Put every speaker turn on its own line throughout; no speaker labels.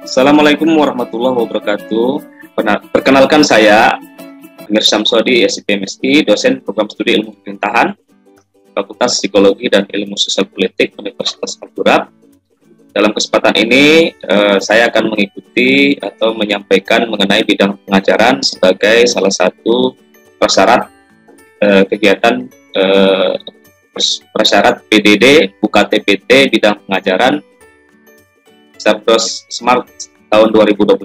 Assalamualaikum warahmatullahi wabarakatuh. Perkenalkan saya Amir Syamsodi, SIPMSI, dosen program studi ilmu pemerintahan, Fakultas Psikologi dan Ilmu Sosial Politik Universitas Madura. Dalam kesempatan ini, saya akan mengikuti atau menyampaikan mengenai bidang pengajaran sebagai salah satu prasyarat kegiatan prasyarat PDD UKT-PT bidang pengajaran Cerdos Smart tahun 2021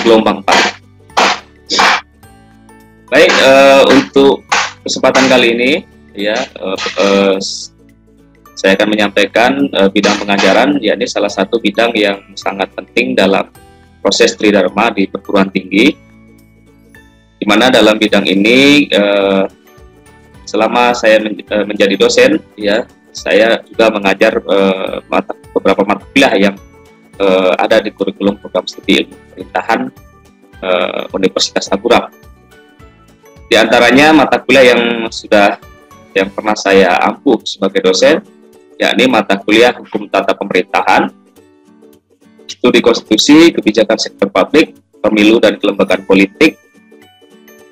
gelombang 4. Baik, untuk kesempatan kali ini ya saya akan menyampaikan bidang pengajaran, yakni salah satu bidang yang sangat penting dalam proses tridharma di perguruan tinggi, di mana dalam bidang ini selama saya menjadi dosen ya, saya juga mengajar beberapa mata kuliah yang ada di kurikulum program studi ilmu pemerintahan Universitas Madura. Di antaranya mata kuliah yang pernah saya ampuh sebagai dosen, yakni mata kuliah Hukum Tata Pemerintahan, Studi Konstitusi, Kebijakan Sektor Publik, Pemilu dan Kelembagaan Politik,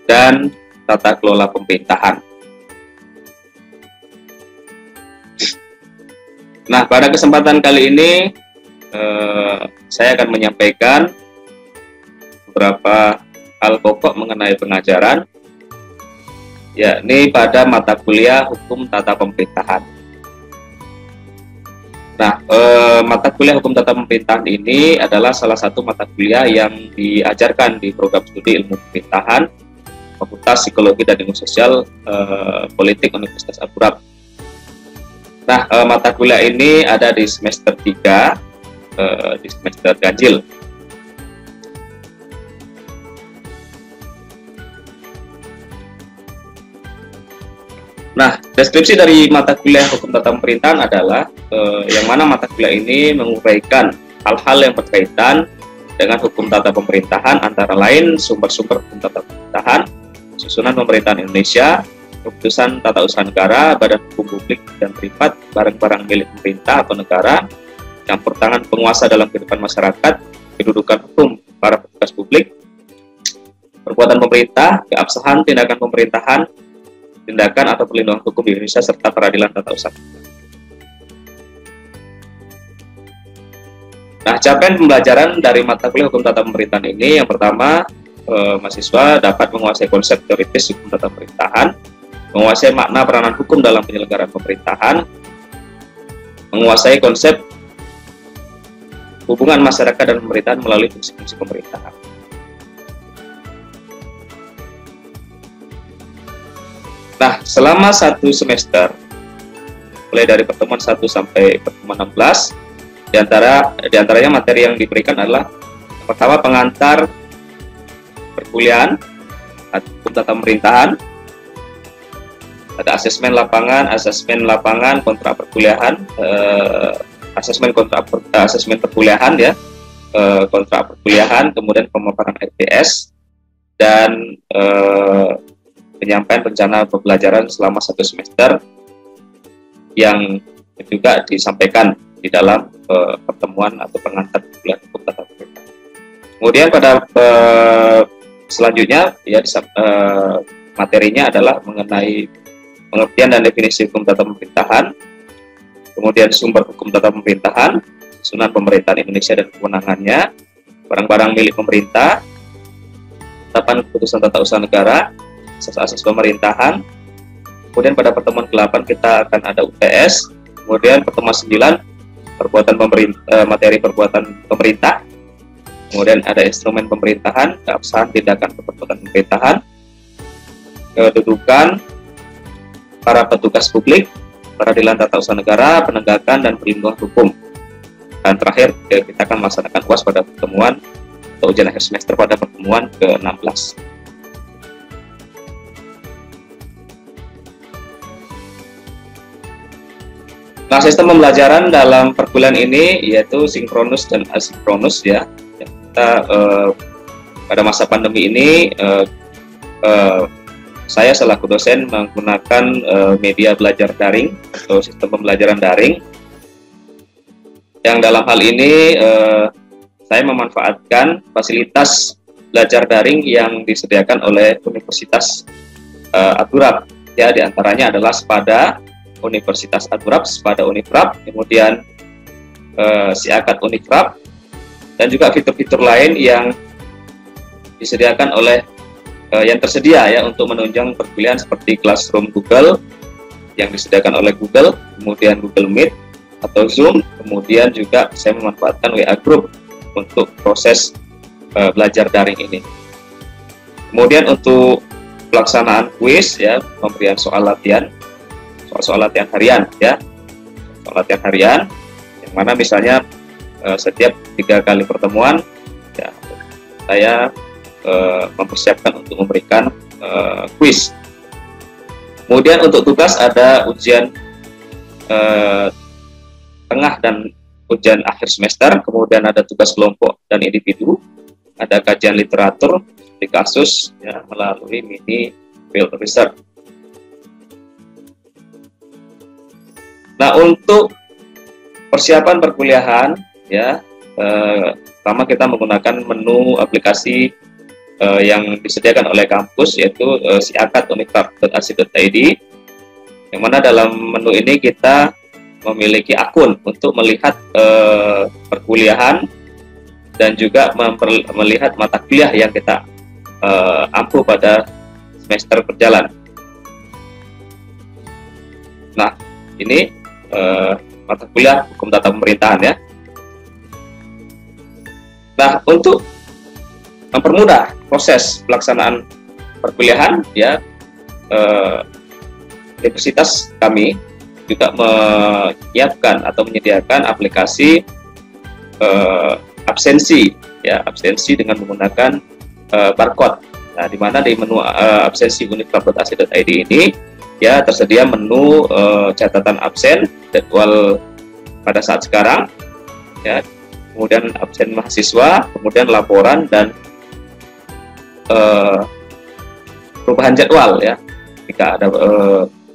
dan Tata Kelola Pemerintahan. Nah, pada kesempatan kali ini saya akan menyampaikan beberapa hal pokok mengenai pengajaran, yakni pada mata kuliah Hukum Tata Pemerintahan. Nah, mata kuliah Hukum Tata Pemerintahan ini adalah salah satu mata kuliah yang diajarkan di program studi ilmu pemerintahan Fakultas Psikologi dan Ilmu Sosial Politik Universitas Madura. Nah, mata kuliah ini ada di semester 3, di semester ganjil. Nah, deskripsi dari mata kuliah Hukum Tata Pemerintahan adalah yang mana mata kuliah ini menguraikan hal-hal yang berkaitan dengan Hukum Tata Pemerintahan, antara lain sumber-sumber Hukum Tata Pemerintahan, susunan pemerintahan Indonesia, keputusan tata usaha negara, badan hukum publik dan privat, barang-barang milik pemerintah atau negara, campur tangan penguasa dalam kehidupan masyarakat, kedudukan hukum para petugas publik, perbuatan pemerintah, keabsahan tindakan pemerintahan, tindakan atau perlindungan hukum di Indonesia, serta peradilan tata usaha. Nah, capaian pembelajaran dari mata kuliah Hukum Tata Pemerintahan ini, yang pertama, mahasiswa dapat menguasai konsep teoritis hukum tata pemerintahan, menguasai makna peranan hukum dalam penyelenggaraan pemerintahan, menguasai konsep hubungan masyarakat dan pemerintahan melalui fungsi-fungsi pemerintahan. Nah, selama satu semester, mulai dari pertemuan 1 sampai pertemuan 16, diantaranya materi yang diberikan adalah pertama pengantar perkuliahan, Hukum Tata Pemerintahan, ada asesmen lapangan, kontrak perkuliahan, asesmen perkuliahan ya, kontrak perkuliahan, kemudian pemaparan RPS, dan penyampaian rencana pembelajaran selama satu semester yang juga disampaikan di dalam pertemuan atau pengantar perkuliahan Hukum Tata Pemerintahan. Kemudian pada selanjutnya ya materinya adalah mengenai pengertian dan definisi hukum tata pemerintahan, kemudian sumber hukum tata pemerintahan, susunan pemerintahan Indonesia dan kewenangannya, barang-barang milik pemerintah, penetapan keputusan tata usaha negara, asas-asas pemerintahan. Kemudian pada pertemuan ke-8 kita akan ada UTS, kemudian pertemuan 9 materi perbuatan pemerintah, kemudian ada instrumen pemerintahan, keabsahan tindakan perbuatan pemerintahan, kedudukan para petugas publik, peradilan tata usaha negara, penegakan dan perlindungan hukum. Dan terakhir kita akan melaksanakan UAS pada pertemuan atau ujian akhir semester pada pertemuan ke-16. Nah, sistem pembelajaran dalam perkuliahan ini yaitu sinkronus dan asinkronus ya. Kita pada masa pandemi ini saya selaku dosen menggunakan media belajar daring atau sistem pembelajaran daring, yang dalam hal ini saya memanfaatkan fasilitas belajar daring yang disediakan oleh Universitas Adurab. Ya, diantaranya adalah Spada Universitas Adurab, Spada Uniprap, kemudian Siakat Uniprap, dan juga fitur-fitur lain yang disediakan oleh yang tersedia ya untuk menunjang perkuliahan seperti Classroom Google yang disediakan oleh Google, kemudian Google Meet atau Zoom, kemudian juga saya memanfaatkan WA Group untuk proses belajar daring ini. Kemudian untuk pelaksanaan kuis ya, pemberian soal latihan harian ya, soal latihan harian yang mana misalnya setiap 3 kali pertemuan ya, saya mempersiapkan untuk memberikan kuis. Kemudian untuk tugas ada ujian tengah dan ujian akhir semester, kemudian ada tugas kelompok dan individu, ada kajian literatur di kasus ya, melalui mini field research. Nah, untuk persiapan perkuliahan ya, pertama kita menggunakan menu aplikasi yang disediakan oleh kampus, yaitu siakat.uniprap.ac.id, yang mana dalam menu ini kita memiliki akun untuk melihat perkuliahan dan juga melihat mata kuliah yang kita ampuh pada semester berjalan. Nah, ini mata kuliah Hukum Tata Pemerintahan ya. Nah, untuk mempermudah proses pelaksanaan perkuliahan ya, universitas kami juga menyiapkan atau menyediakan aplikasi absensi ya, absensi dengan menggunakan barcode. Nah, di mana di menu absensi uniprap.ac.id ini ya tersedia menu catatan absen, jadwal pada saat sekarang ya, kemudian absen mahasiswa, kemudian laporan dan perubahan jadwal ya. Jika ada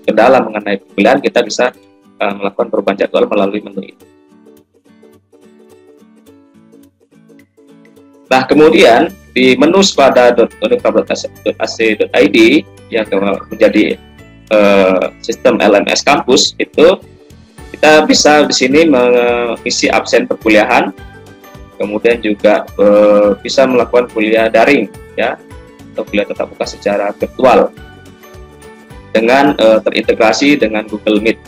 kendala mengenai perkuliahan, kita bisa melakukan perubahan jadwal melalui menu ini. Nah, kemudian di menu spada.uniprap.ac.id yang menjadi sistem LMS kampus itu, kita bisa di sini mengisi absen perkuliahan, kemudian juga bisa melakukan kuliah daring ya, atau kuliah tatap muka secara virtual dengan terintegrasi dengan Google Meet.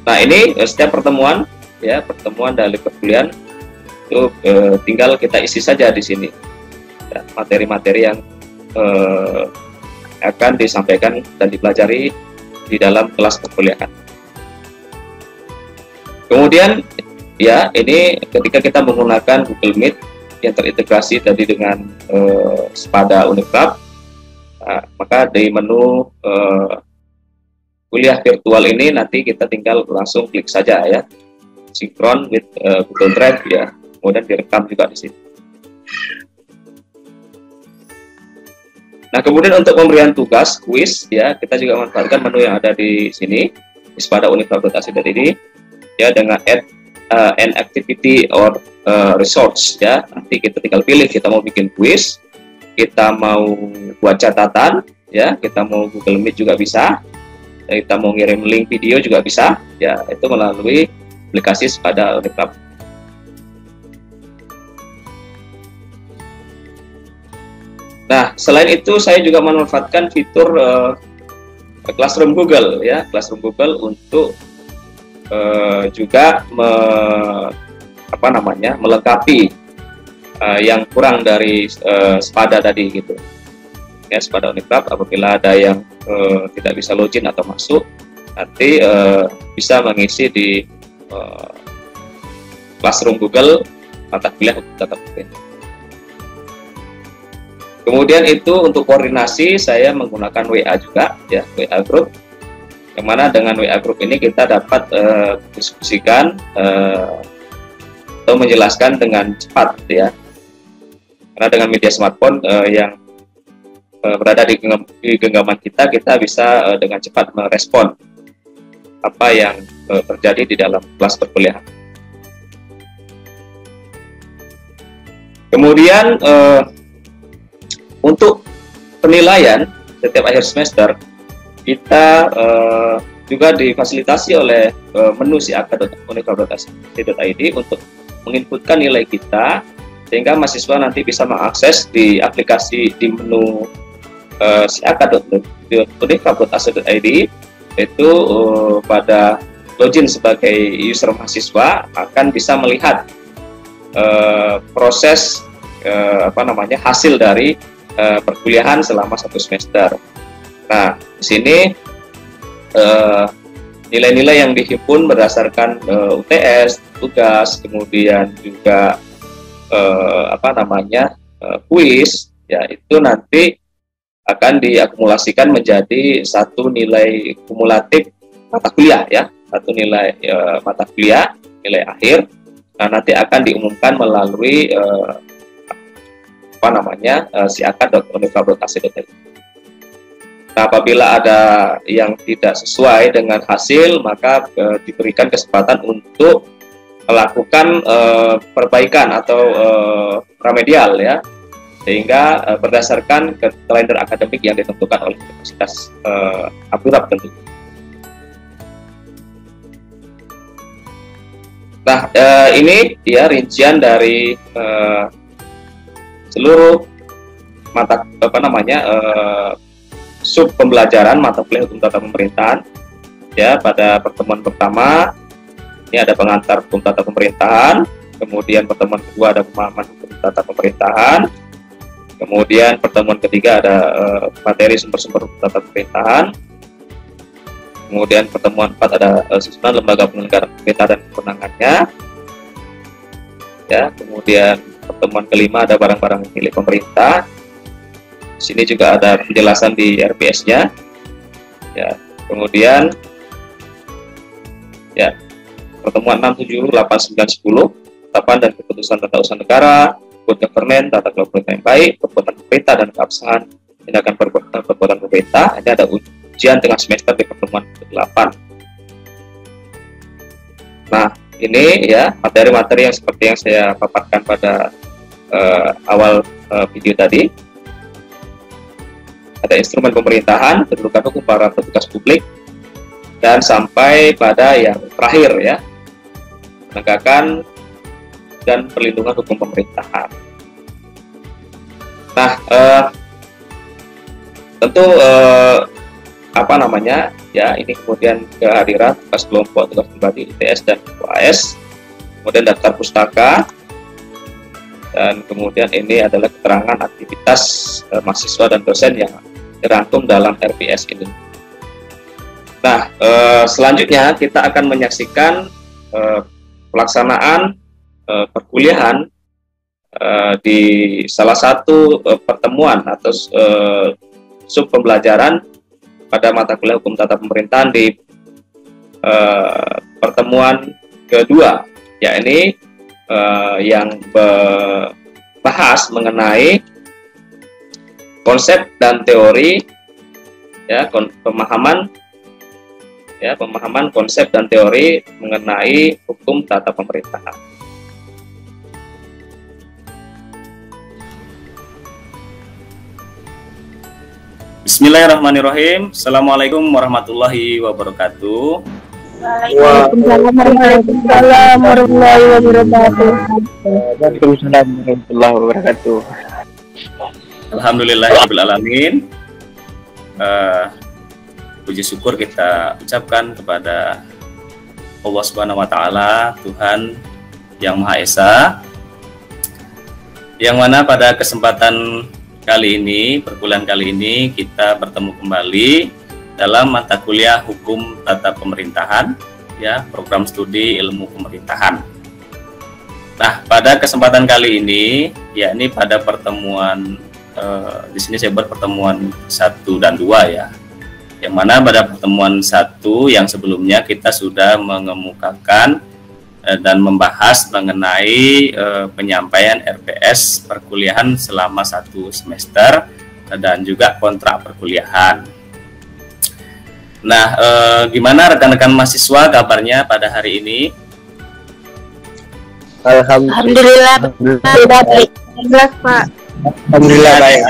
Nah, ini setiap pertemuan ya, pertemuan dari perkuliahan itu tinggal kita isi saja di sini ya, materi-materi yang akan disampaikan dan dipelajari di dalam kelas perkuliahan. Kemudian ya, ini ketika kita menggunakan Google Meet yang terintegrasi tadi dengan Spada Uniprap, maka di menu kuliah virtual ini nanti kita tinggal langsung klik saja ya, sinkron with Google Drive ya, kemudian direkam juga di sini. Nah, kemudian untuk pemberian tugas kuis ya, kita juga memanfaatkan menu yang ada di sini di spada.uniprap.ac.id ya, dengan add an activity or resource ya. Nanti kita tinggal pilih kita mau bikin kuis, kita mau buat catatan ya, kita mau Google Meet juga bisa, kita mau ngirim link video juga bisa ya, itu melalui aplikasi Spada Uniprap. Nah, selain itu saya juga memanfaatkan fitur Classroom Google ya, Classroom Google untuk juga melengkapi yang kurang dari Spada tadi gitu ya. Spada Uniprap apabila ada yang tidak bisa login atau masuk, nanti bisa mengisi di Classroom Google mata kuliah Hukum Tata Pemerintahan. Kemudian itu untuk koordinasi saya menggunakan WA juga ya, WA Group, yang mana dengan WA Group ini kita dapat diskusikan atau menjelaskan dengan cepat ya, karena dengan media smartphone yang berada di genggaman kita bisa dengan cepat merespon apa yang terjadi di dalam kelas perkuliahan. Kemudian untuk penilaian setiap akhir semester kita juga difasilitasi oleh menu siaka.univab.ac.id untuk menginputkan nilai kita, sehingga mahasiswa nanti bisa mengakses di aplikasi di menu siaka.univab.ac.id, itu pada login sebagai user mahasiswa akan bisa melihat proses hasil dari perkuliahan selama 1 semester. Nah, di sini nilai-nilai yang dihimpun berdasarkan UTS, tugas, kemudian juga kuis, ya itu nanti akan diakumulasikan menjadi satu nilai kumulatif mata kuliah, ya, satu nilai mata kuliah, nilai akhir. Nah, nanti akan diumumkan melalui siaka.univab.ac.id. Nah, apabila ada yang tidak sesuai dengan hasil, maka diberikan kesempatan untuk melakukan perbaikan atau remedial, ya, sehingga berdasarkan kalender akademik yang ditentukan oleh Universitas Abdurrahman tentu. Nah, ini ya rincian dari seluruh mata sub pembelajaran mata kuliah hukum tata pemerintahan. Ya, pada pertemuan pertama ini ada pengantar hukum tata pemerintahan, kemudian pertemuan kedua ada pemahaman hukum tata pemerintahan, kemudian pertemuan ketiga ada materi sumber-sumber hukum tata pemerintahan, kemudian pertemuan 4 ada susunan lembaga penyelenggara pemerintah dan kewenangannya, ya, kemudian pertemuan kelima ada barang-barang milik pemerintah. Sini juga ada penjelasan di RPS-nya, ya. Kemudian ya pertemuan 6, 7, 8, 9, 10 ketetapan dan keputusan tata usaha negara, good governance, tata kelola pemerintah yang baik, perbuatan pemerintah dan keabsahan tindakan perbuatan pemerintah. Ini ada ujian tengah semester di pertemuan ke-8. Nah, ini ya materi-materi yang seperti yang saya paparkan pada awal video tadi. Ada instrumen pemerintahan, kedudukan hukum para petugas publik, dan sampai pada yang terakhir, ya, penegakan dan perlindungan hukum pemerintahan. Nah, tentu ya, ini kemudian kehadiran tugas kelompok, tugas pribadi, ITS dan UAS, kemudian daftar pustaka, dan kemudian ini adalah keterangan aktivitas mahasiswa dan dosen yang dirangkum dalam RPS ini. Nah, selanjutnya kita akan menyaksikan pelaksanaan perkuliahan di salah satu pertemuan atau sub pembelajaran pada mata kuliah hukum tata pemerintahan di pertemuan kedua, yakni yang bahas mengenai konsep dan teori, ya, pemahaman konsep dan teori mengenai hukum tata pemerintahan. Bismillahirrahmanirrahim. Assalamualaikum warahmatullahi wabarakatuh.
Waalaikumsalam warahmatullahi wabarakatuh.
Waalaikumsalam warahmatullahi wabarakatuh.
Alhamdulillahirabbil alamin. Puji syukur kita ucapkan kepada Allah Subhanahu wa taala, Tuhan yang Maha Esa, yang mana pada kesempatan kali ini, perkuliahan kali ini, kita bertemu kembali dalam mata kuliah Hukum Tata Pemerintahan, ya, program studi ilmu pemerintahan. Nah, pada kesempatan kali ini, yakni pada pertemuan di sini saya buat pertemuan 1 dan 2, ya. Yang mana pada pertemuan 1 yang sebelumnya kita sudah mengemukakan dan membahas mengenai penyampaian RPS perkuliahan selama 1 semester
dan juga kontrak perkuliahan. Nah, gimana rekan-rekan mahasiswa kabarnya pada hari ini?
Alhamdulillah baik. Pak.
Alhamdulillah baik.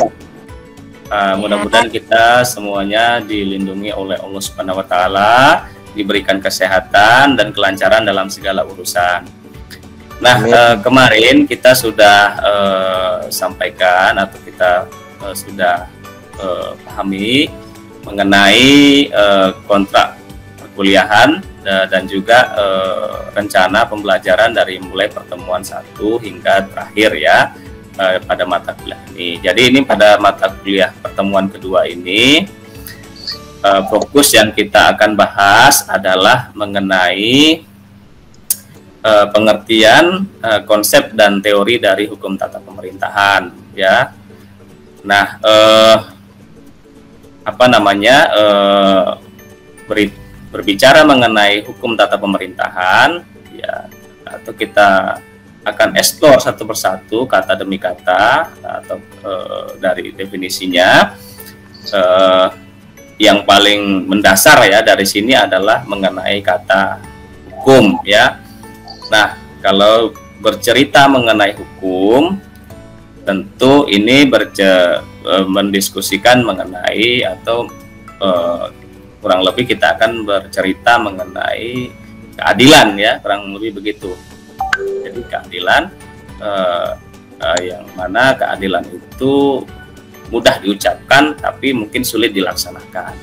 Mudah-mudahan kita semuanya dilindungi oleh Allah Subhanahu wa taala, diberikan kesehatan dan kelancaran dalam segala urusan. Nah, kemarin kita sudah sampaikan atau kita sudah pahami mengenai kontrak perkuliahan dan juga rencana pembelajaran dari mulai pertemuan 1 hingga terakhir ya pada mata kuliah ini. Jadi ini pada mata kuliah pertemuan kedua ini fokus yang kita akan bahas adalah mengenai pengertian konsep dan teori dari hukum tata pemerintahan ya. Nah, berbicara mengenai hukum tata pemerintahan ya, atau kita akan eksplor satu persatu kata demi kata atau dari definisinya. Yang paling mendasar ya dari sini adalah mengenai kata hukum ya. Nah, kalau bercerita mengenai hukum, tentu ini mendiskusikan mengenai atau kurang lebih kita akan bercerita mengenai keadilan ya, kurang lebih begitu. Jadi keadilan yang mana keadilan itu mudah diucapkan tapi mungkin sulit dilaksanakan.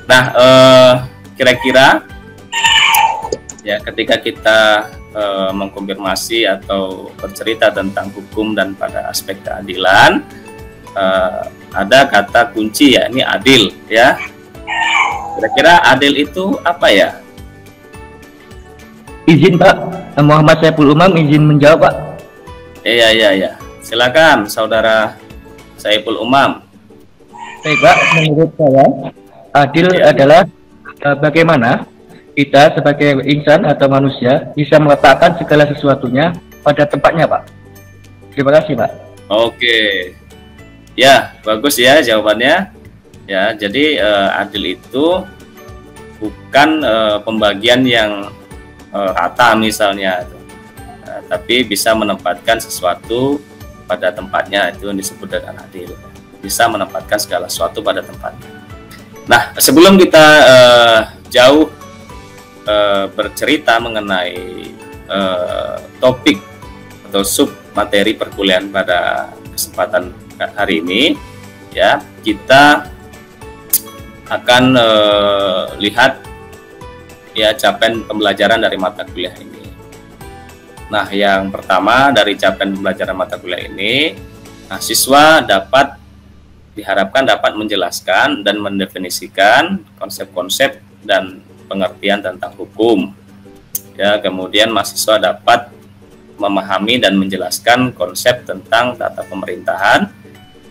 Nah, kira-kira ya ketika kita mengkonfirmasi atau bercerita tentang hukum dan pada aspek keadilan, ada kata kunci ya, ini adil ya. Kira-kira adil itu apa ya?
Izin Pak, Muhammad Saiful Umam izin menjawab Pak.
Iya. Silakan Saudara Saiful Umam.
Baik Pak, menurut saya adil adalah bagaimana kita sebagai insan atau manusia bisa meletakkan segala sesuatunya pada tempatnya Pak. Terima kasih Pak.
Oke. Ya, bagus ya jawabannya. Ya, jadi adil itu bukan pembagian yang rata misalnya, tapi bisa menempatkan sesuatu pada tempatnya, itu yang disebut dengan adil. Bisa menempatkan segala sesuatu pada tempatnya. Nah, sebelum kita jauh bercerita mengenai topik atau sub materi perkuliahan pada kesempatan hari ini, ya kita akan lihat ya capaian pembelajaran dari mata kuliah ini. Nah, yang pertama dari capaian pembelajaran mata kuliah ini, siswa diharapkan dapat menjelaskan dan mendefinisikan konsep-konsep dan pengertian tentang hukum. Ya, kemudian mahasiswa dapat memahami dan menjelaskan konsep tentang tata pemerintahan.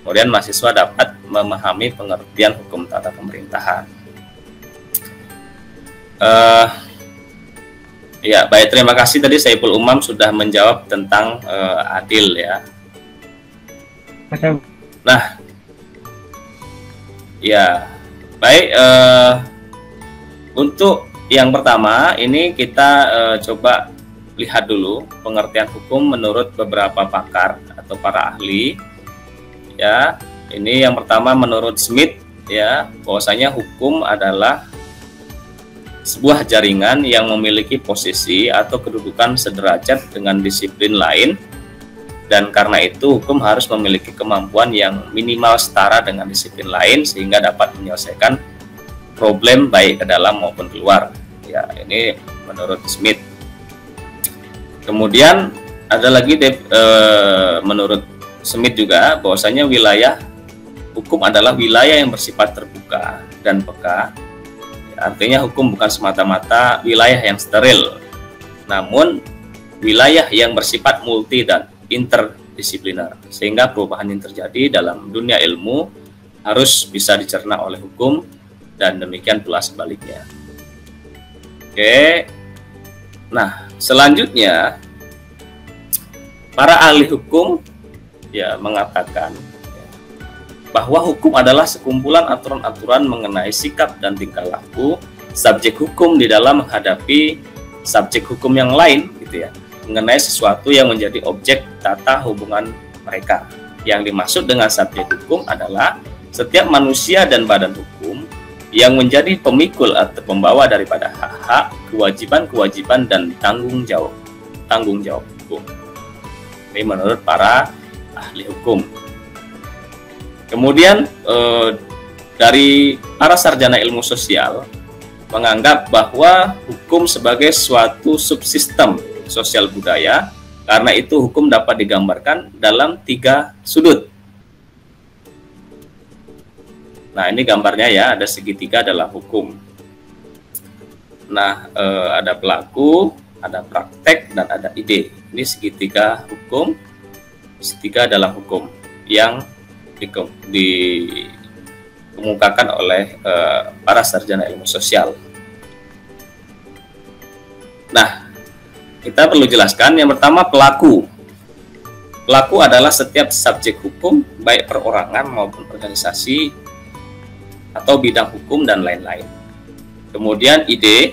Kemudian mahasiswa dapat memahami pengertian hukum tata pemerintahan. Ya, baik, terima kasih tadi Saiful Umam sudah menjawab tentang adil ya. Nah, ya, baik. Untuk yang pertama ini kita coba lihat dulu pengertian hukum menurut beberapa pakar atau para ahli. Ya, ini yang pertama menurut Smith ya, bahwasanya hukum adalah sebuah jaringan yang memiliki posisi atau kedudukan sederajat dengan disiplin lain, dan karena itu hukum harus memiliki kemampuan yang minimal setara dengan disiplin lain sehingga dapat menyelesaikan problem baik ke dalam maupun keluar. Ya, ini menurut Smith. Kemudian ada lagi menurut Smith juga bahwasanya wilayah hukum adalah wilayah yang bersifat terbuka dan peka. Artinya hukum bukan semata-mata wilayah yang steril, namun wilayah yang bersifat multi dan interdisipliner, sehingga perubahan yang terjadi dalam dunia ilmu harus bisa dicerna oleh hukum dan demikian pula sebaliknya. Oke, nah selanjutnya para ahli hukum ya mengatakan bahwa hukum adalah sekumpulan aturan-aturan mengenai sikap dan tingkah laku subjek hukum di dalam menghadapi subjek hukum yang lain, gitu ya, mengenai sesuatu yang menjadi objek tata hubungan mereka. Yang dimaksud dengan subjek hukum adalah setiap manusia dan badan hukum yang menjadi pemikul atau pembawa daripada hak-hak, kewajiban-kewajiban dan tanggung jawab hukum. Ini menurut para ahli hukum. Kemudian dari para sarjana ilmu sosial menganggap bahwa hukum sebagai suatu subsistem sosial budaya, karena itu hukum dapat digambarkan dalam 3 sudut. Nah, ini gambarnya ya, ada segitiga dalam hukum. Nah, ada pelaku, ada praktek, dan ada ide. Ini segitiga hukum, segitiga dalam hukum yang dikemukakan oleh para sarjana ilmu sosial. Nah, kita perlu jelaskan yang pertama pelaku. Pelaku adalah setiap subjek hukum, baik perorangan maupun organisasi, atau bidang hukum dan lain-lain. Kemudian ide,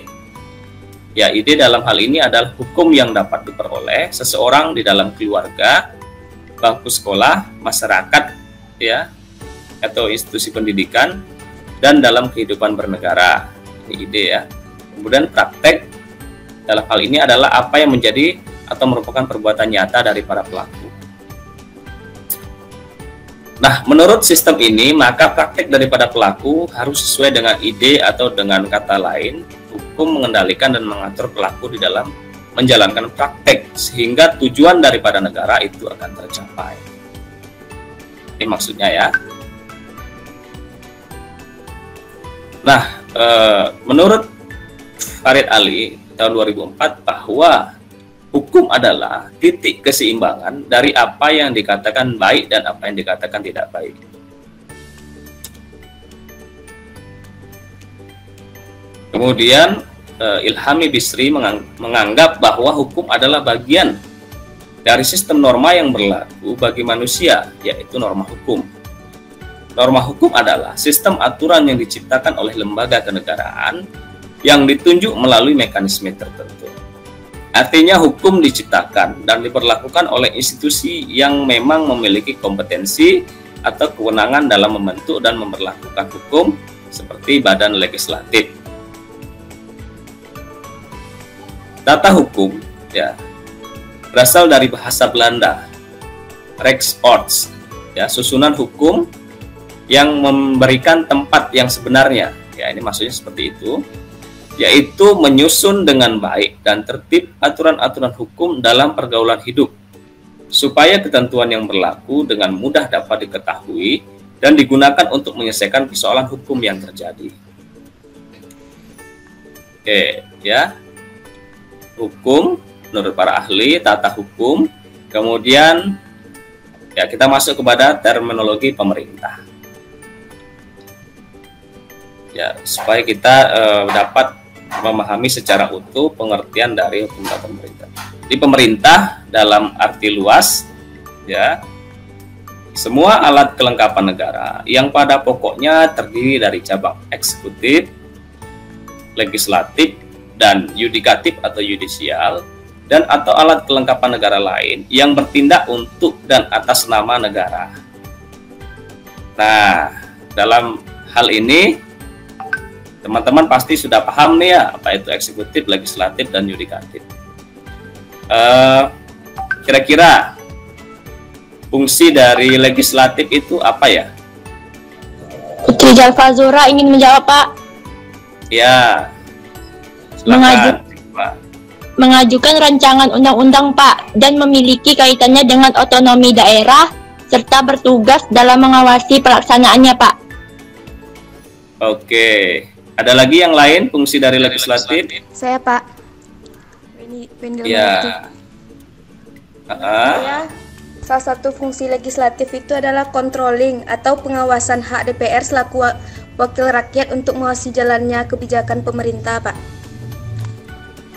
ya ide dalam hal ini adalah hukum yang dapat diperoleh seseorang di dalam keluarga, bangku sekolah, masyarakat, ya, atau institusi pendidikan, dan dalam kehidupan bernegara. Ini ide ya. Kemudian praktek dalam hal ini adalah apa yang menjadi atau merupakan perbuatan nyata dari para pelaku. Nah, menurut sistem ini, maka praktek daripada pelaku harus sesuai dengan ide atau dengan kata lain, hukum mengendalikan dan mengatur pelaku di dalam menjalankan praktek, sehingga tujuan daripada negara itu akan tercapai. Ini maksudnya ya. Nah, menurut Farid Ali tahun 2004 bahwa hukum adalah titik keseimbangan dari apa yang dikatakan baik dan apa yang dikatakan tidak baik. Kemudian Ilhami Bisri menganggap bahwa hukum adalah bagian dari sistem norma yang berlaku bagi manusia, yaitu norma hukum. Norma hukum adalah sistem aturan yang diciptakan oleh lembaga kenegaraan yang ditunjuk melalui mekanisme tertentu. Artinya hukum diciptakan dan diberlakukan oleh institusi yang memang memiliki kompetensi atau kewenangan dalam membentuk dan memberlakukan hukum, seperti badan legislatif. Tata hukum ya berasal dari bahasa Belanda, rechtsort, ya, susunan hukum yang memberikan tempat yang sebenarnya. Ya, ini maksudnya seperti itu. Yaitu menyusun dengan baik dan tertib aturan-aturan hukum dalam pergaulan hidup, supaya ketentuan yang berlaku dengan mudah dapat diketahui dan digunakan untuk menyelesaikan persoalan hukum yang terjadi. Oke, ya. Hukum menurut para ahli tata hukum. Kemudian ya kita masuk kepada terminologi pemerintah. Ya, supaya kita dapat memahami secara utuh pengertian dari hukum tata pemerintah. Di pemerintah dalam arti luas, ya, semua alat kelengkapan negara yang pada pokoknya terdiri dari cabang eksekutif, legislatif, dan yudikatif atau yudisial, dan atau alat kelengkapan negara lain yang bertindak untuk dan atas nama negara. Nah, dalam hal ini teman-teman pasti sudah paham nih ya, apa itu eksekutif, legislatif, dan yudikatif. Kira-kira fungsi dari legislatif itu apa ya?
Putri Jalfa Zura ingin menjawab, Pak.
Ya, silakan.
Mengajukan rancangan undang-undang, Pak, dan memiliki kaitannya dengan otonomi daerah, serta bertugas dalam mengawasi pelaksanaannya, Pak.
Oke. Ada lagi yang lain fungsi dari legislatif?
Saya, Pak.
Ya.
Saya, salah satu fungsi legislatif itu adalah controlling atau pengawasan hak DPR selaku wakil rakyat untuk mengawasi jalannya kebijakan pemerintah, Pak.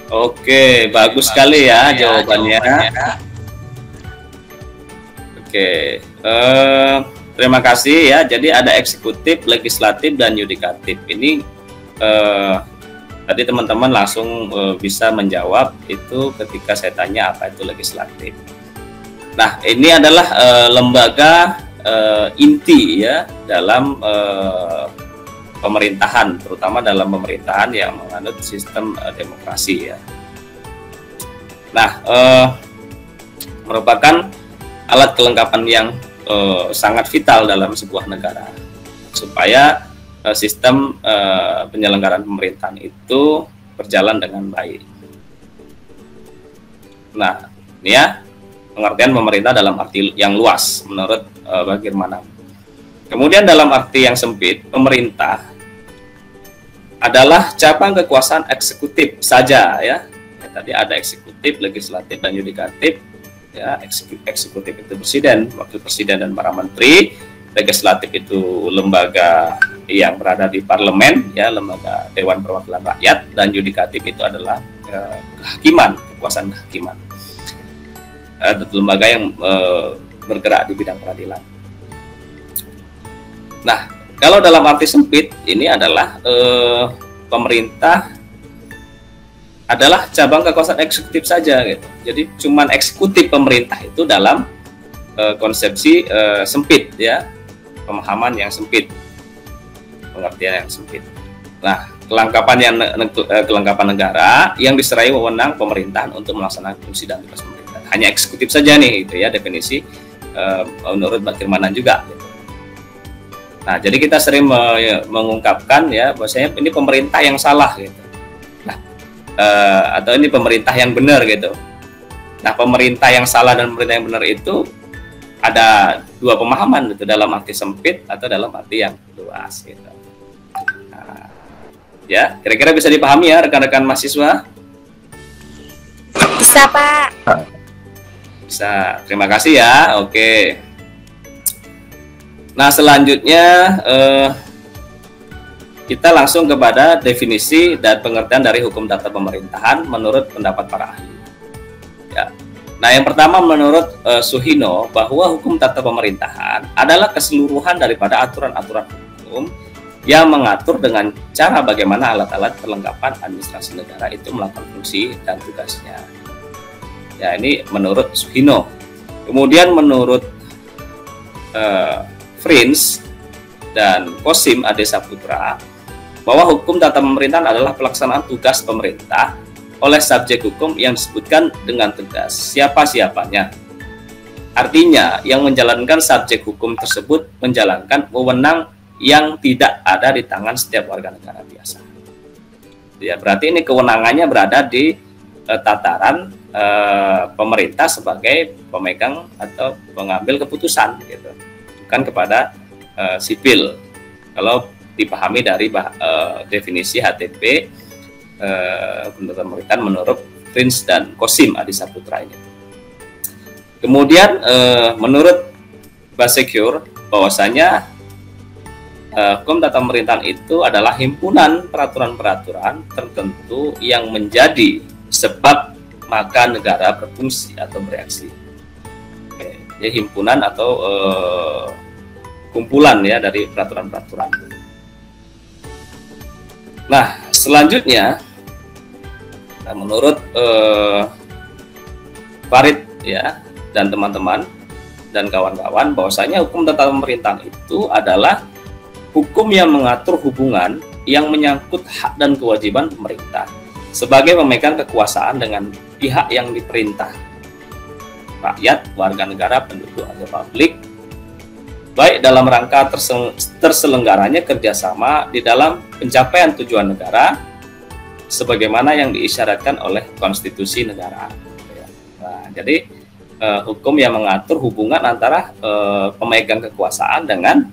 Oke, bagus sekali ya jawabannya. Oke. Terima kasih ya. Jadi ada eksekutif, legislatif, dan yudikatif. Ini tadi teman-teman langsung bisa menjawab itu ketika saya tanya apa itu legislatif. Nah, ini adalah lembaga inti ya dalam pemerintahan, terutama dalam pemerintahan yang menganut sistem demokrasi ya. Nah, merupakan alat kelengkapan yang sangat vital dalam sebuah negara supaya sistem penyelenggaraan pemerintahan itu berjalan dengan baik. Nah, ini ya pengertian pemerintah dalam arti yang luas menurut Bagirmanan. Kemudian dalam arti yang sempit, pemerintah adalah cabang kekuasaan eksekutif saja ya. Tadi ada eksekutif, legislatif, dan yudikatif. Ya, eksekutif itu presiden, wakil presiden, dan para menteri. Legislatif itu lembaga yang berada di parlemen, ya, lembaga Dewan Perwakilan Rakyat, dan yudikatif itu adalah kehakiman, kekuasaan kehakiman. Lembaga yang bergerak di bidang peradilan. Nah, kalau dalam arti sempit, ini adalah pemerintah adalah cabang kekuasaan eksekutif saja gitu. Jadi cuman eksekutif pemerintah itu dalam konsepsi sempit ya, pemahaman yang sempit, pengertian yang sempit. Nah, kelengkapan negara yang diserai wewenang pemerintahan untuk melaksanakan fungsi dan tugas pemerintah. Hanya eksekutif saja nih gitu ya, definisi menurut Bagirmanan juga gitu. Nah, jadi kita sering mengungkapkan ya bahwasanya ini pemerintah yang salah gitu. Atau ini pemerintah yang benar gitu. Nah, pemerintah yang salah dan pemerintah yang benar itu ada dua pemahaman gitu, dalam arti sempit atau dalam arti yang luas gitu. Nah, ya, kira-kira bisa dipahami ya rekan-rekan mahasiswa?
Bisa, Pak.
Bisa. Terima kasih ya. Oke. Nah, selanjutnya kita langsung kepada definisi dan pengertian dari hukum tata pemerintahan menurut pendapat para ahli. Ya. Nah, yang pertama menurut Suhino bahwa hukum tata pemerintahan adalah keseluruhan daripada aturan-aturan hukum yang mengatur dengan cara bagaimana alat-alat perlengkapan administrasi negara itu melakukan fungsi dan tugasnya. Ya, ini menurut Suhino. Kemudian menurut Frins dan Kosim Ade Saputra, bahwa hukum tata pemerintahan adalah pelaksanaan tugas pemerintah oleh subjek hukum yang disebutkan dengan tegas siapa-siapanya. Artinya, yang menjalankan subjek hukum tersebut menjalankan wewenang yang tidak ada di tangan setiap warga negara biasa. Ya, berarti ini kewenangannya berada di tataran pemerintah sebagai pemegang atau pengambil keputusan, gitu, bukan kepada sipil. Kalau dipahami dari definisi HTP pemerintahan menurut Frins dan Kosim Adi Saputra ini. Kemudian menurut Basekyur bahwasanya hukum tata pemerintahan itu adalah himpunan peraturan-peraturan tertentu yang menjadi sebab maka negara berfungsi atau bereaksi. Jadi himpunan atau kumpulan ya dari peraturan-peraturan. Nah, selanjutnya menurut Farid ya dan teman-teman dan kawan-kawan bahwasanya hukum tata pemerintahan itu adalah hukum yang mengatur hubungan yang menyangkut hak dan kewajiban pemerintah sebagai pemegang kekuasaan dengan pihak yang diperintah, rakyat, warga negara, penduduk atau publik, baik dalam rangka terselenggaranya kerjasama di dalam pencapaian tujuan negara sebagaimana yang diisyaratkan oleh konstitusi negara. Nah, jadi hukum yang mengatur hubungan antara pemegang kekuasaan dengan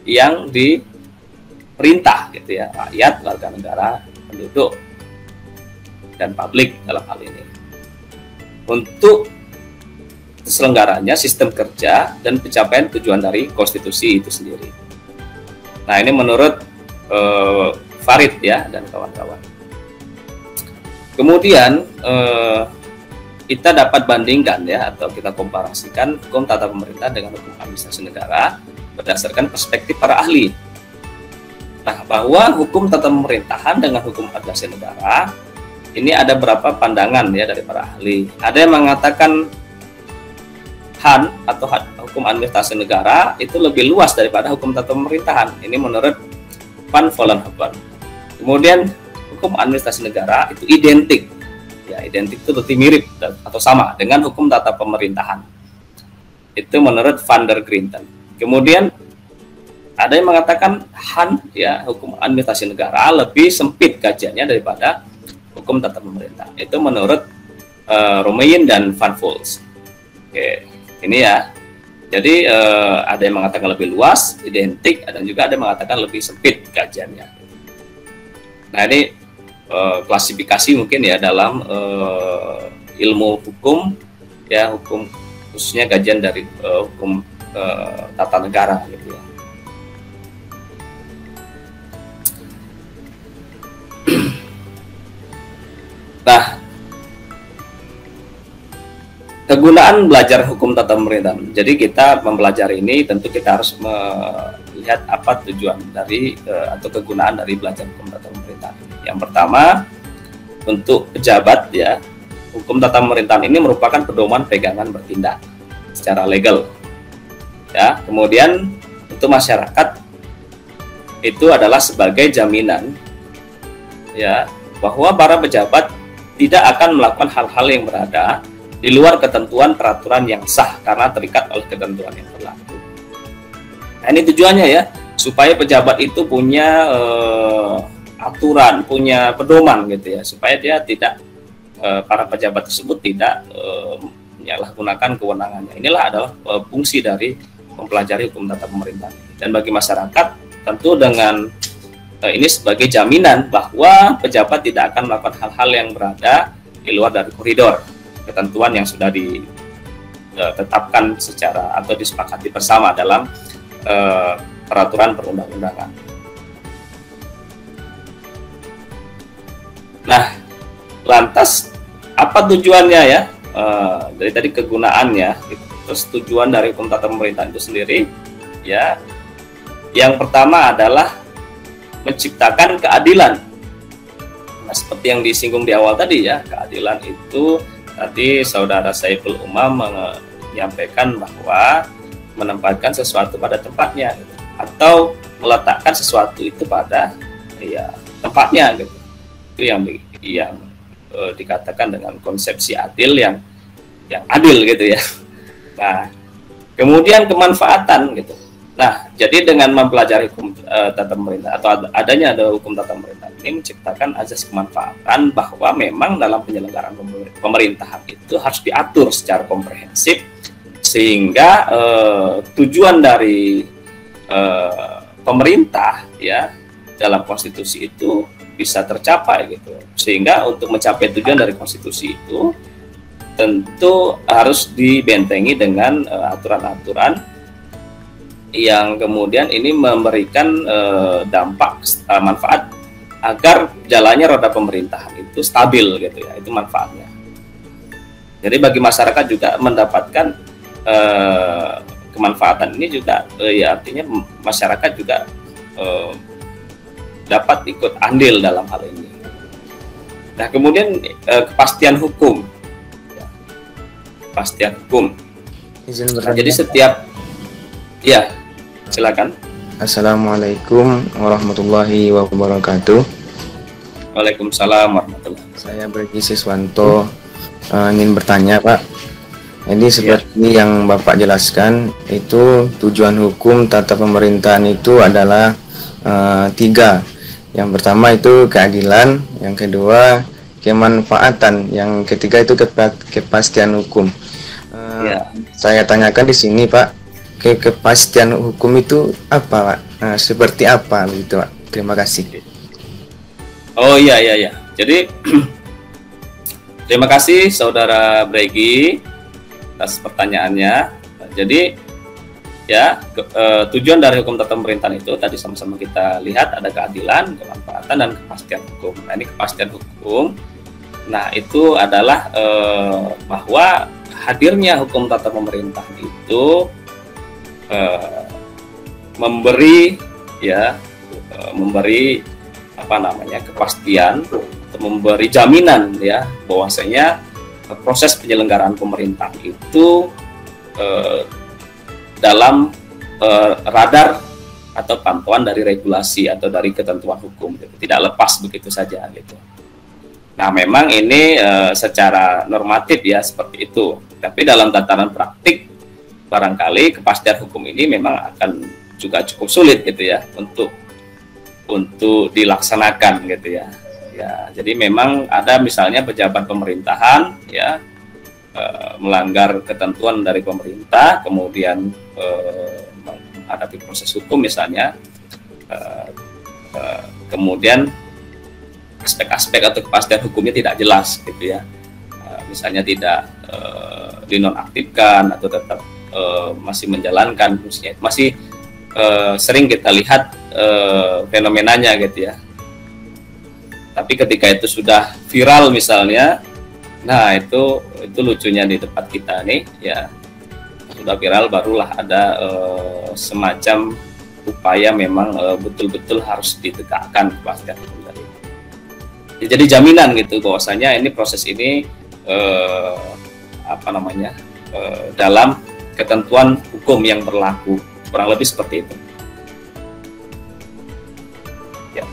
yang diperintah, gitu ya, rakyat, warga negara, penduduk, dan publik dalam hal ini, untuk terselenggaranya sistem kerja dan pencapaian tujuan dari konstitusi itu sendiri. Nah, ini menurut Farid ya dan kawan-kawan. Kemudian kita dapat bandingkan ya atau kita komparasikan hukum tata pemerintahan dengan hukum administrasi negara berdasarkan perspektif para ahli. Nah, bahwa hukum tata pemerintahan dengan hukum administrasi negara ini ada beberapa pandangan ya dari para ahli. Ada yang mengatakan HAN atau hukum administrasi negara itu lebih luas daripada hukum tata pemerintahan. Ini menurut Van Vollenhoven. Kemudian hukum administrasi negara itu identik, ya identik itu berarti mirip atau sama dengan hukum tata pemerintahan. Itu menurut Van der Grinten. Kemudian ada yang mengatakan HAN, ya hukum administrasi negara lebih sempit kajiannya daripada hukum tata pemerintah. Itu menurut Romein dan Van Volz. Oke, ini ya. Jadi ada yang mengatakan lebih luas, identik, dan juga ada yang mengatakan lebih sempit kajiannya. Nah, ini klasifikasi mungkin ya dalam ilmu hukum, ya hukum khususnya kajian dari hukum tata negara gitu ya. Nah, kegunaan belajar hukum tata pemerintahan. Jadi kita mempelajari ini tentu kita harus melihat apa tujuan dari atau kegunaan dari belajar hukum tata pemerintahan. Yang pertama, untuk pejabat ya, hukum tata pemerintahan ini merupakan pedoman pegangan bertindak secara legal. Ya, kemudian untuk masyarakat itu adalah sebagai jaminan ya bahwa para pejabat tidak akan melakukan hal-hal yang berada di luar ketentuan peraturan yang sah karena terikat oleh ketentuan yang berlaku. Nah, ini tujuannya ya, supaya pejabat itu punya aturan, punya pedoman gitu ya, supaya dia tidak para pejabat tersebut tidak menyalahgunakan kewenangannya. Inilah adalah fungsi dari mempelajari hukum tata pemerintahan. Dan bagi masyarakat tentu dengan ini sebagai jaminan bahwa pejabat tidak akan melakukan hal-hal yang berada di luar dari koridor ketentuan yang sudah ditetapkan secara atau disepakati bersama dalam peraturan perundang-undangan. Nah, lantas apa tujuannya ya? Dari tadi kegunaannya, terus tujuan dari hukum tata pemerintahan itu sendiri, ya, yang pertama adalah menciptakan keadilan. Nah, seperti yang disinggung di awal tadi ya, keadilan itu tadi saudara Saiful Umam menyampaikan bahwa menempatkan sesuatu pada tempatnya gitu, atau meletakkan sesuatu itu pada ya tempatnya gitu. Itu yang dikatakan dengan konsepsi adil yang adil gitu ya. Nah, kemudian kemanfaatan gitu. Nah, jadi dengan mempelajari hukum tata pemerintahan atau adanya ada hukum tata pemerintahan ini menciptakan azas kemanfaatan bahwa memang dalam penyelenggaraan pemerintahan itu harus diatur secara komprehensif sehingga tujuan dari pemerintah ya dalam konstitusi itu bisa tercapai gitu. Sehingga untuk mencapai tujuan dari konstitusi itu tentu harus dibentengi dengan aturan-aturan yang kemudian ini memberikan dampak manfaat agar jalannya roda pemerintahan itu stabil gitu ya, itu manfaatnya. Jadi bagi masyarakat juga mendapatkan kemanfaatan ini juga ya artinya masyarakat juga dapat ikut andil dalam hal ini. Nah, kemudian kepastian hukum, ya, kepastian hukum. Nah, jadi setiap ya, silakan.
Assalamualaikum warahmatullahi wabarakatuh.
Waalaikumsalam warahmatullahi wabarakatuh.
Saya Bregi Siswanto ingin bertanya, Pak. Jadi seperti yang Bapak jelaskan, itu tujuan hukum tata pemerintahan itu adalah 3. Yang pertama itu keadilan, yang kedua kemanfaatan, yang ketiga itu kepastian hukum. Saya tanyakan di sini, Pak. Kepastian hukum itu apa, Pak? Seperti apa gitu, Pak? Terima kasih.
Oh iya. Jadi terima kasih Saudara Bregi atas pertanyaannya. Jadi ya tujuan dari hukum tata pemerintahan itu tadi sama-sama kita lihat ada keadilan, kemanfaatan, dan kepastian hukum. Nah, ini kepastian hukum. Nah, itu adalah bahwa hadirnya hukum tata pemerintahan itu memberi memberi kepastian, atau memberi jaminan bahwasanya proses penyelenggaraan pemerintahan itu dalam radar atau pantauan dari regulasi atau dari ketentuan hukum, tidak lepas begitu saja gitu. Nah, memang ini secara normatif seperti itu, tapi dalam tataran praktik barangkali kepastian hukum ini memang akan juga cukup sulit gitu untuk dilaksanakan gitu ya. Jadi memang ada misalnya pejabat pemerintahan melanggar ketentuan dari pemerintah, kemudian menghadapi proses hukum misalnya, kemudian aspek-aspek atau kepastian hukumnya tidak jelas gitu ya, misalnya tidak dinonaktifkan atau tetap masih menjalankan fungsinya, masih sering kita lihat fenomenanya gitu ya. Tapi ketika itu sudah viral misalnya, nah itu lucunya di tempat kita nih ya, sudah viral barulah ada semacam upaya memang betul-betul harus ditegakkan kepastian hukum tadi. Jadi jaminan gitu bahwasanya ini proses ini dalam ketentuan hukum yang berlaku, kurang lebih seperti itu. Ya.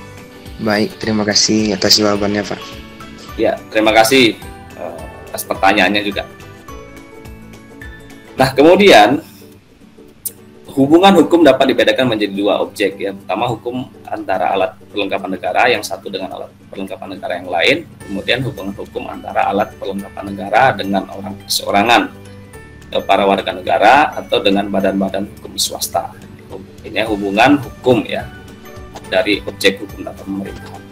Baik, terima kasih atas jawabannya, Pak.
Ya, terima kasih atas pertanyaannya juga. Nah, kemudian hubungan hukum dapat dibedakan menjadi dua objek ya. Pertama, hukum antara alat perlengkapan negara yang satu dengan alat perlengkapan negara yang lain. Kemudian hubungan hukum antara alat perlengkapan negara dengan orang perseorangan, para warga negara atau dengan badan-badan hukum swasta. Ini hubungan hukum ya dari objek hukum tata pemerintahan.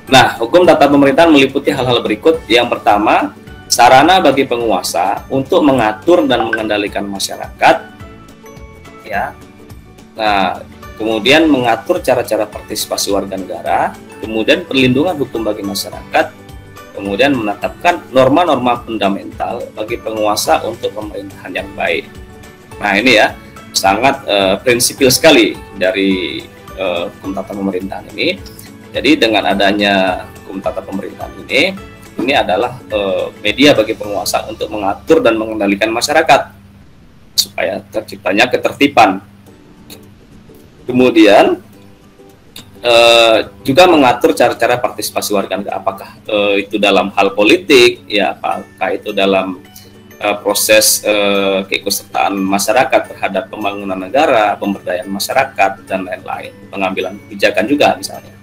Nah, hukum tata pemerintahan meliputi hal-hal berikut. Yang pertama, sarana bagi penguasa untuk mengatur dan mengendalikan masyarakat ya. Nah, kemudian mengatur cara-cara partisipasi warga negara, kemudian perlindungan hukum bagi masyarakat, kemudian menetapkan norma-norma fundamental bagi penguasa untuk pemerintahan yang baik. Nah, ini ya sangat prinsipil sekali dari hukum tata pemerintahan ini. Jadi dengan adanya hukum tata pemerintahan ini adalah media bagi penguasa untuk mengatur dan mengendalikan masyarakat supaya terciptanya ketertiban. Kemudian juga mengatur cara-cara partisipasi warga negara, apakah itu dalam hal politik, ya, apakah itu dalam proses keikutsertaan masyarakat terhadap pembangunan negara, pemberdayaan masyarakat dan lain-lain, pengambilan kebijakan juga misalnya.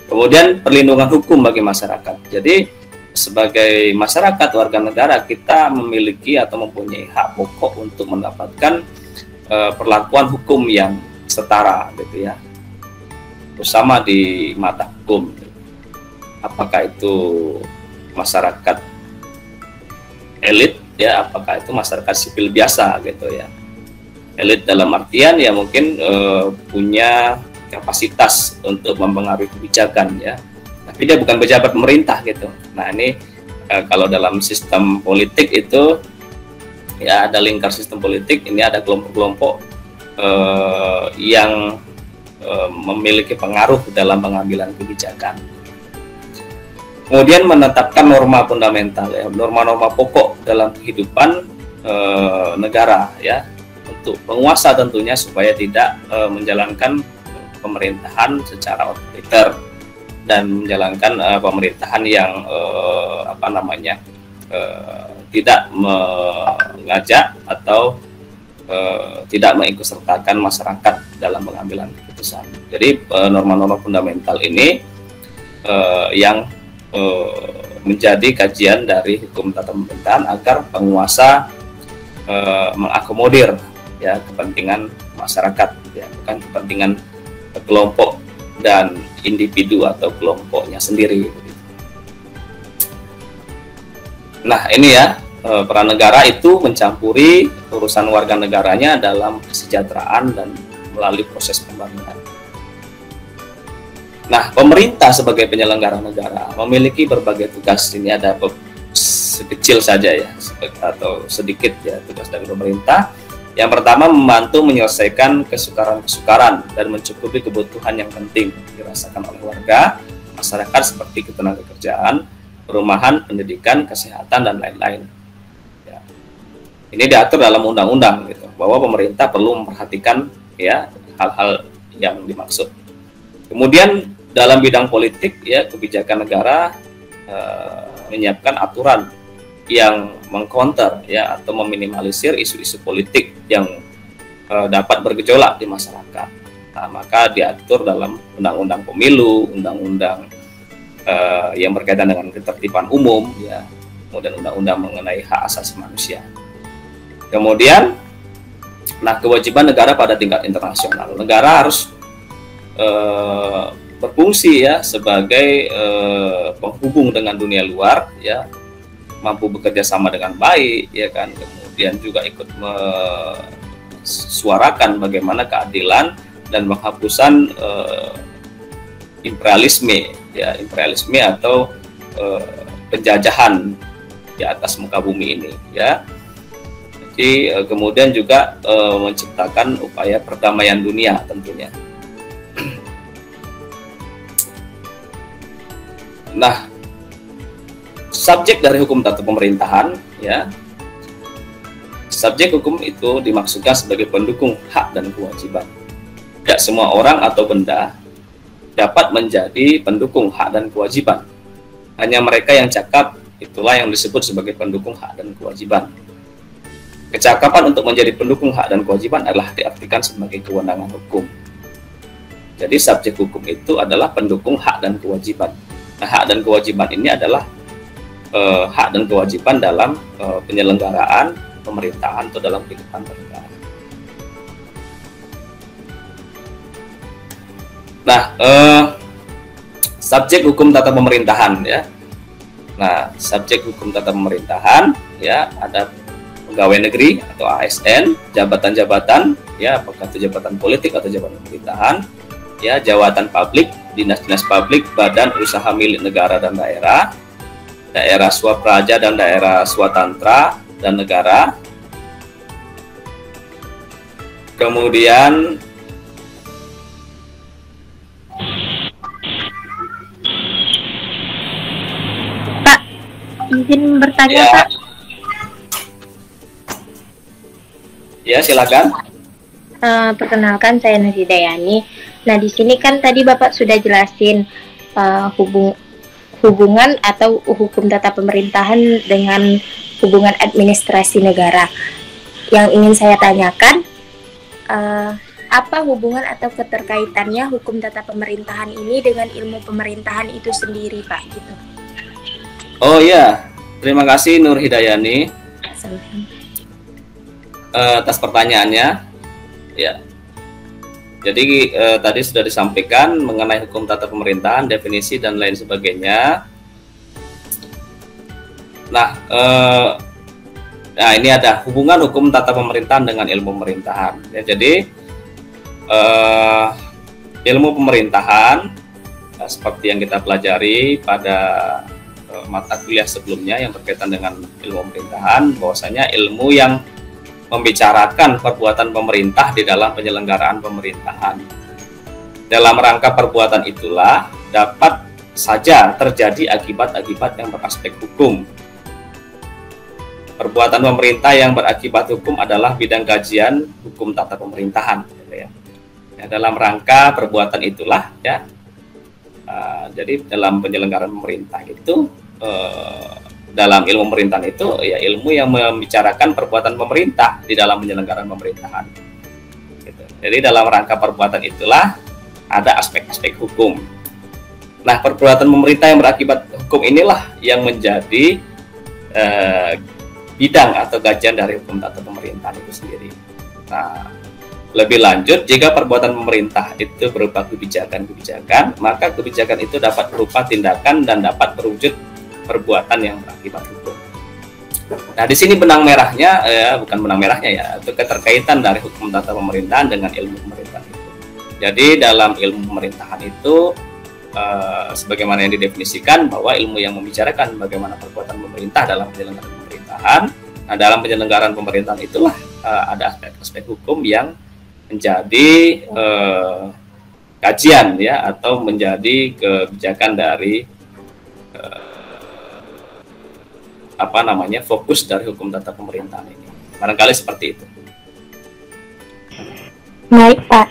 Kemudian perlindungan hukum bagi masyarakat. Jadi sebagai masyarakat warga negara kita memiliki atau mempunyai hak pokok untuk mendapatkan perlakuan hukum yang setara gitu ya, bersama di mata hukum. Apakah itu masyarakat elit ya, apakah itu masyarakat sipil biasa gitu ya. Elit dalam artian ya mungkin punya kapasitas untuk mempengaruhi kebijakan ya, tapi dia bukan pejabat pemerintah gitu. Nah ini kalau dalam sistem politik itu ya ada lingkar sistem politik, ini ada kelompok-kelompok yang memiliki pengaruh dalam pengambilan kebijakan. Kemudian menetapkan norma fundamental ya, norma-norma pokok dalam kehidupan negara ya, untuk penguasa tentunya supaya tidak menjalankan pemerintahan secara otoriter dan menjalankan pemerintahan yang tidak mengajak atau tidak mengikutsertakan masyarakat dalam pengambilan keputusan. Jadi norma-norma fundamental ini yang menjadi kajian dari hukum tata pemerintahan agar penguasa mengakomodir ya kepentingan masyarakat ya, bukan kepentingan kelompok dan individu atau kelompoknya sendiri. Nah ini ya, peran negara itu mencampuri urusan warga negaranya dalam kesejahteraan dan melalui proses pembangunan. Nah, pemerintah sebagai penyelenggara negara memiliki berbagai tugas. Ini ada sekecil saja ya, atau sedikit ya tugas dari pemerintah. Yang pertama, membantu menyelesaikan kesukaran-kesukaran dan mencukupi kebutuhan yang penting dirasakan oleh warga, masyarakat seperti ketenagakerjaan, perumahan, pendidikan, kesehatan, dan lain-lain. Ya. Ini diatur dalam undang-undang gitu, bahwa pemerintah perlu memperhatikan ya hal-hal yang dimaksud. Kemudian dalam bidang politik ya, kebijakan negara menyiapkan aturan yang mengcounter ya atau meminimalisir isu-isu politik yang dapat bergejolak di masyarakat. Nah, maka diatur dalam undang-undang pemilu, undang-undang yang berkaitan dengan ketertiban umum ya, kemudian undang-undang mengenai hak asasi manusia. Kemudian nah, kewajiban negara pada tingkat internasional. Negara harus berfungsi ya sebagai penghubung dengan dunia luar ya, mampu bekerja sama dengan baik ya kan, kemudian juga ikut mensuarakan bagaimana keadilan dan penghapusan imperialisme ya, imperialisme atau penjajahan di atas muka bumi ini ya. Jadi kemudian juga menciptakan upaya perdamaian dunia tentunya. Nah, subjek dari hukum tata pemerintahan ya, subjek hukum itu dimaksudkan sebagai pendukung hak dan kewajiban. Tidak semua orang atau benda dapat menjadi pendukung hak dan kewajiban. Hanya mereka yang cakap, itulah yang disebut sebagai pendukung hak dan kewajiban. Kecakapan untuk menjadi pendukung hak dan kewajiban adalah diartikan sebagai kewenangan hukum. Jadi subjek hukum itu adalah pendukung hak dan kewajiban. Nah, hak dan kewajiban ini adalah hak dan kewajiban dalam penyelenggaraan pemerintahan atau dalam kehidupan bernegara. Nah, subjek hukum tata pemerintahan ya. Nah, subjek hukum tata pemerintahan ya, ada pegawai negeri atau ASN, jabatan-jabatan ya, apakah itu jabatan politik atau jabatan pemerintahan ya, jabatan publik, dinas-dinas publik, badan usaha milik negara dan daerah, daerah swapraja dan daerah swatantra dan negara. Kemudian
Pak, izin bertanya
ya,
Pak.
Ya, silakan.
Perkenalkan, saya Nur Hidayani. Nah, di sini kan tadi Bapak sudah jelasin hubungan atau hukum tata pemerintahan dengan hubungan administrasi negara. Yang ingin saya tanyakan, apa hubungan atau keterkaitannya hukum tata pemerintahan ini dengan ilmu pemerintahan itu sendiri, Pak? Gitu.
Oh ya, terima kasih Nur Hidayani atas pertanyaannya. Ya, jadi tadi sudah disampaikan mengenai hukum tata pemerintahan, definisi dan lain sebagainya. Nah, nah ini ada hubungan hukum tata pemerintahan dengan ilmu pemerintahan. Ya, jadi ilmu pemerintahan seperti yang kita pelajari pada mata kuliah sebelumnya yang berkaitan dengan ilmu pemerintahan, bahwasanya ilmu yang membicarakan perbuatan pemerintah di dalam penyelenggaraan pemerintahan. Dalam rangka perbuatan itulah dapat saja terjadi akibat-akibat yang beraspek hukum. Perbuatan pemerintah yang berakibat hukum adalah bidang kajian hukum tata pemerintahan. Ya. Dalam rangka perbuatan itulah, ya. Jadi dalam penyelenggaraan pemerintah itu, dalam ilmu pemerintahan itu ya ilmu yang membicarakan perbuatan pemerintah di dalam penyelenggaraan pemerintahan. Gitu. Jadi dalam rangka perbuatan itulah ada aspek-aspek hukum. Nah, perbuatan pemerintah yang berakibat hukum inilah yang menjadi bidang atau kajian dari hukum tata pemerintahan itu sendiri. Nah, lebih lanjut, jika perbuatan pemerintah itu berupa kebijakan-kebijakan, maka kebijakan itu dapat berupa tindakan dan dapat berwujud perbuatan yang berakibat hukum. Nah, di sini benang merahnya, bukan benang merahnya ya, itu keterkaitan dari hukum tata pemerintahan dengan ilmu pemerintahan itu. Jadi dalam ilmu pemerintahan itu, sebagaimana yang didefinisikan bahwa ilmu yang membicarakan bagaimana perbuatan pemerintah dalam penyelenggaraan pemerintahan. Nah, dalam penyelenggaraan pemerintahan itulah ada aspek-aspek hukum yang menjadi kajian ya, atau menjadi kebijakan dari fokus dari hukum tata pemerintahan ini. Barangkali seperti itu.
Baik, Pak.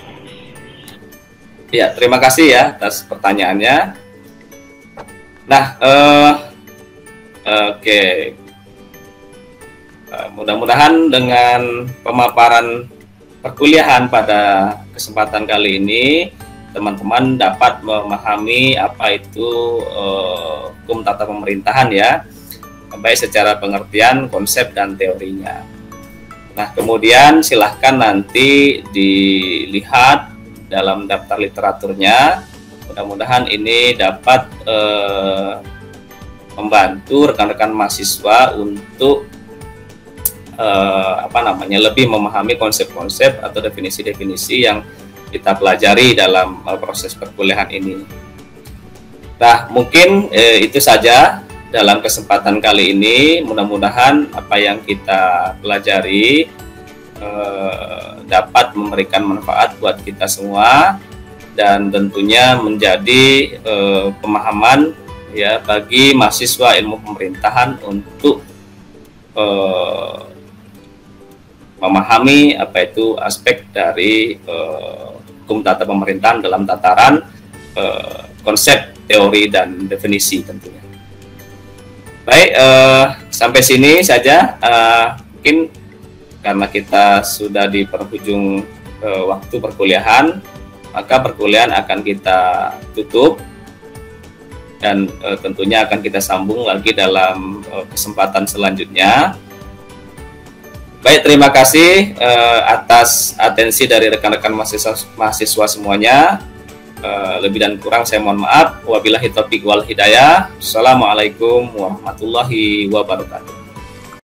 Ya, terima kasih ya atas pertanyaannya. Nah, oke. Mudah-mudahan dengan pemaparan perkuliahan pada kesempatan kali ini, teman-teman dapat memahami apa itu hukum tata pemerintahan ya, baik secara pengertian, konsep, dan teorinya. Nah, kemudian silahkan nanti dilihat dalam daftar literaturnya. Mudah-mudahan ini dapat membantu rekan-rekan mahasiswa untuk lebih memahami konsep-konsep atau definisi-definisi yang kita pelajari dalam proses perkuliahan ini. Nah, mungkin itu saja dalam kesempatan kali ini. Mudah-mudahan apa yang kita pelajari dapat memberikan manfaat buat kita semua, dan tentunya menjadi pemahaman ya bagi mahasiswa ilmu pemerintahan untuk memahami apa itu aspek dari hukum tata pemerintahan dalam tataran konsep, teori, dan definisi tentunya. Baik, sampai sini saja. Mungkin karena kita sudah di penghujung waktu perkuliahan, maka perkuliahan akan kita tutup, dan tentunya akan kita sambung lagi dalam kesempatan selanjutnya. Baik, terima kasih atas atensi dari rekan-rekan mahasiswa semuanya. Lebih dan kurang saya mohon maaf. Wabillahi taufiq wal hidayah. Assalamualaikum warahmatullahi wabarakatuh.